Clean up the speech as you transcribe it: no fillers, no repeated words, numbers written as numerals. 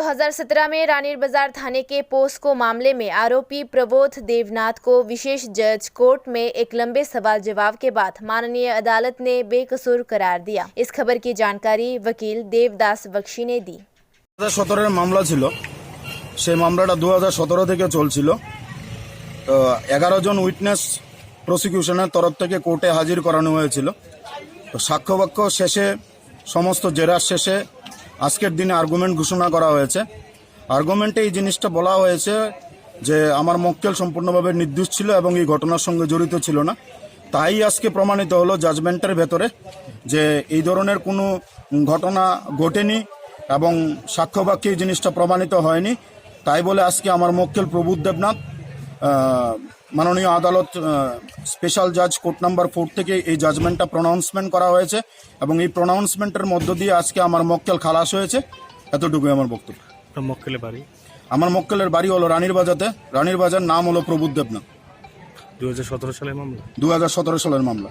2017 में रानीर बाजार थाने के पोस्को मामले में आरोपी प्रबोध देवनाथ को विशेष जज कोर्ट में एक लंबे सवाल जवाब के बाद माननीय अदालत ने बेकसूर करार दिया। इस खबर की जानकारी वकील देवदास बख्शी ने दी। 2017 मामला छिलो, সেই মামলাটা 2017 থেকে চলছিল। তো 11 জন উইটনেস প্রসিকিউশনের তরফ থেকে কোর্টে হাজির করানো হয়েছিল। তো সাক্ষ্যবাক্য শেষে সমস্ত জেরার শেষে আজকের দিনে আর্গুমেন্ট ঘোষণা করা হয়েছে। আর্গুমেন্টে এই জিনিসটা বলা হয়েছে যে আমার মক্কেল সম্পূর্ণভাবে নির্দোষ ছিল এবং এই ঘটনার সঙ্গে জড়িত ছিল না। তাই আজকে প্রমাণিত হলো জাজমেন্টের ভেতরে যে এই ধরনের কোনো ঘটনা ঘটেনি এবং সাক্ষ্যবাক্যে এই জিনিসটা প্রমাণিত হয়নি। তাই বলে আজকে আমার মক্কেল প্রবোধ দেবনাথ মাননীয় আদালত স্পেশাল জাজ কোর্ট নাম্বার 4 থেকে এই জাজমেন্টটা প্রনাউন্সমেন্ট করা হয়েছে এবং এই প্রনাউন্সমেন্টের মধ্য দিয়ে আজকে আমার মক্কেল খালাস হয়েছে। এতটুকুই আমার বক্তব্য। আমার মক্কেলের বাড়ি হলো রানীর বাজার, নাম হলো প্রবোধ দেবনাথ। 2017 সালের মামলা। 2017 সালের মামলা।